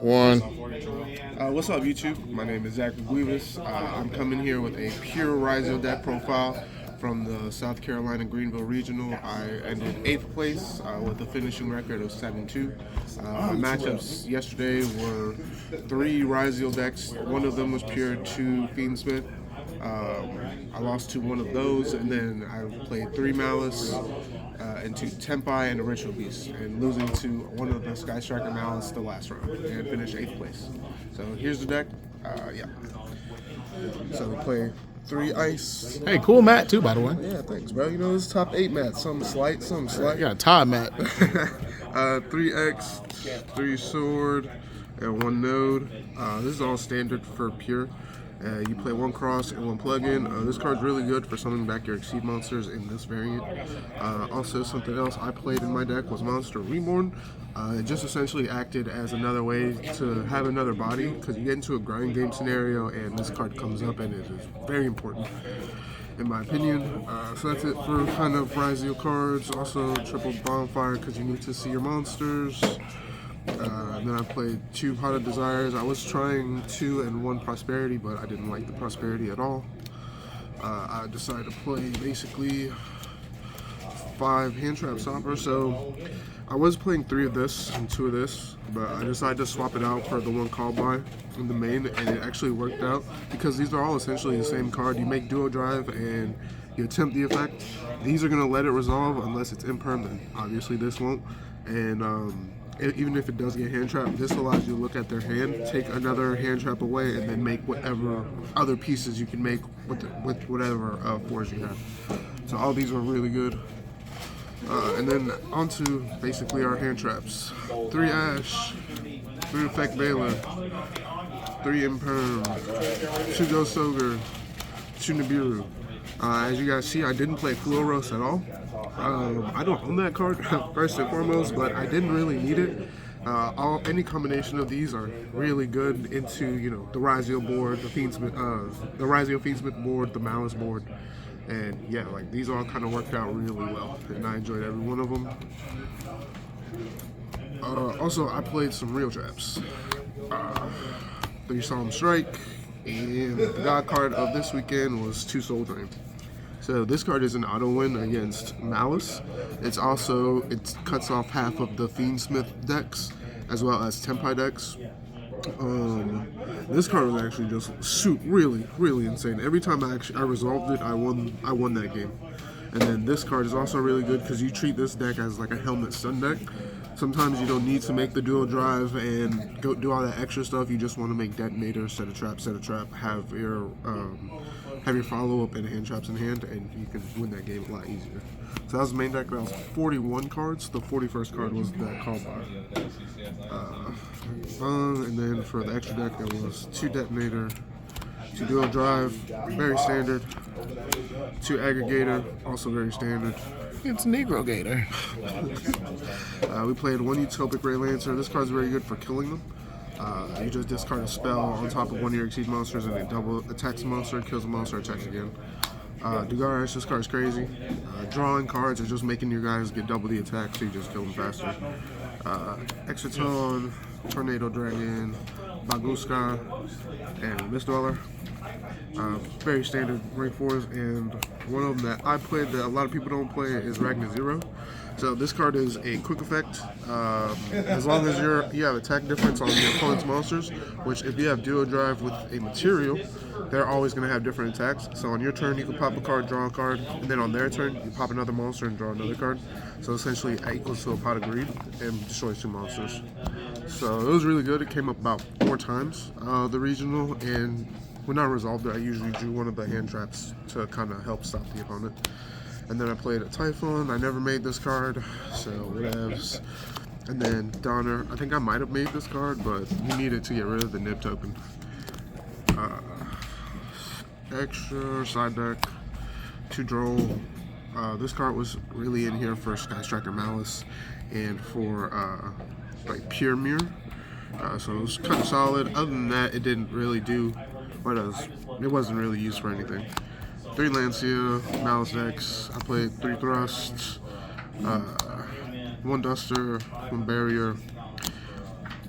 One. What's up, YouTube? My name is Guivas. I'm coming here with a pure RYZEAL deck profile from the South Carolina Greenville Regional. I ended 8th place with a finishing record of 7-2. My matchups yesterday were 3 RYZEAL decks. One of them was pure, 2 Fiendsmith. I lost to one of those, and then I played 3 Malice and 2 Tempai and a Ritual Beast, and losing to one of the Sky Striker Malice the last round, and finished 8th place. So here's the deck. Yeah. So we play 3 ice. Hey, cool mat too, by the way. Yeah, thanks, bro. You know, this is top 8 mat. Some slight, some slight. Yeah, Todd mat. 3 X, 3 sword, and 1 node. This is all standard for pure. You play 1 cross and 1 plug-in. This card's really good for summoning back your Exceed monsters in this variant. Also, something else I played in my deck was Monster Reborn. It just essentially acted as another way to have another body, because you get into a grind game scenario and this card comes up, and it is very important, in my opinion. So that's it for kind of RYZEAL cards. Also, triple bonfire because you need to see your monsters. Then I played 2 Pot of Desires. I was trying 2 and 1 Prosperity, but I didn't like the Prosperity at all. I decided to play basically 5 Hand Trap Stopper. So I was playing 3 of this and 2 of this, but I decided to swap it out for the 1 Call By in the main, and it actually worked out because these are all essentially the same card. You make Duo Drive and you attempt the effect. These are going to let it resolve unless it's imperm, then obviously this won't. And even if it does get hand trapped, this allows you to look at their hand, take another hand trap away, and then make whatever other pieces you can make with whatever fours you have. So all these are really good. And then onto basically our hand traps. 3 Ash, 3 Effect Veiler, 3 Imperm, 2 Ghost Ogre, 2 Nibiru. As you guys see, I didn't play Fluoros at all. I don't own that card, first and foremost, but I didn't really need it. Any combination of these are really good into, you know, the RYZEAL board, the RYZEAL Fiendsmith board, the Malice board, and yeah, like these all kind of worked out really well, and I enjoyed every one of them. Also, I played some real traps. 3 Solemn Strike, and the god card of this weekend was 2 Soul Drain. So this card is an auto win against Malice. It cuts off half of the Fiendsmith decks as well as Tempai decks. This card was actually just really insane. Every time I resolved it, I won that game. And then this card is also really good because you treat this deck as like a Helmet Stun deck. Sometimes you don't need to make the dual drive and go do all that extra stuff. You just want to make Detonator, set a trap, have your follow-up and hand traps in hand, and you can win that game a lot easier. So that was the main deck. That was 41 cards. The 41st card was that Call By. And then for the extra deck, there was 2 Detonator, 2 Dual Drive, very standard, 2 Aggregator, also very standard. It's Negro Gator. We played 1 Utopic Ray Lancer. This card's very good for killing them. You just discard a spell on top of one of your Exceed monsters, and it double attacks a monster, kills a monster, attacks again. Dugarish, this card's crazy. Drawing cards are just making your guys get double the attack, so you just kill them faster. Extraton, Tornado Dragon, Baguska, and Mist Dweller. Very standard rank 4s, and one of them that I played that a lot of people don't play is Ragnar Zero. So this card is a quick effect. As long as you have attack difference on your opponent's monsters, which if you have Duo Drive with a material, they're always going to have different attacks. So on your turn, you can pop a card, draw a card, and then on their turn, you pop another monster and draw another card. So essentially, it equals to a Pot of Greed and destroys 2 monsters. So it was really good. It came up about 4 times, the regional, and when I resolved it, I usually drew one of the hand traps to kind of help stop the opponent. And then I played a Typhon. I never made this card, so whatevs. And then Donner. I think I might have made this card, but you need it to get rid of the Nib token. Extra side deck, 2 Droll. This card was really in here for Sky Striker Malice and for like Pure Mirror. So it was kind of solid. Other than that, it didn't really do what else. It wasn't really used for anything. 3 Lancia, Malice decks. I played 3 Thrusts, 1 Duster, 1 Barrier,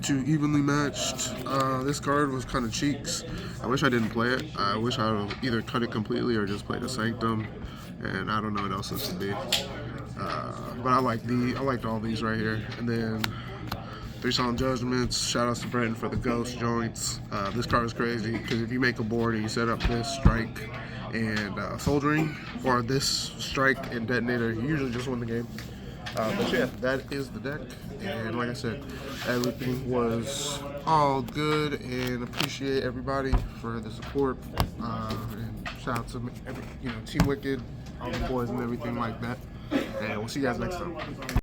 too evenly matched. This card was kind of cheeks. I wish I didn't play it. I wish I would either cut it completely or just play the Sanctum. And I don't know what else this would be. But I liked all these right here. And then 3 Solemn Judgments. Shout outs to Brenton for the ghost joints. This card is crazy because if you make a board and you set up this strike and soldering, or this strike and detonator, you usually just win the game. But yeah, that is the deck. And like I said, everything was all good, and appreciate everybody for the support. And shout out to Team Wicked, all the boys and everything like that. And we'll see you guys next time.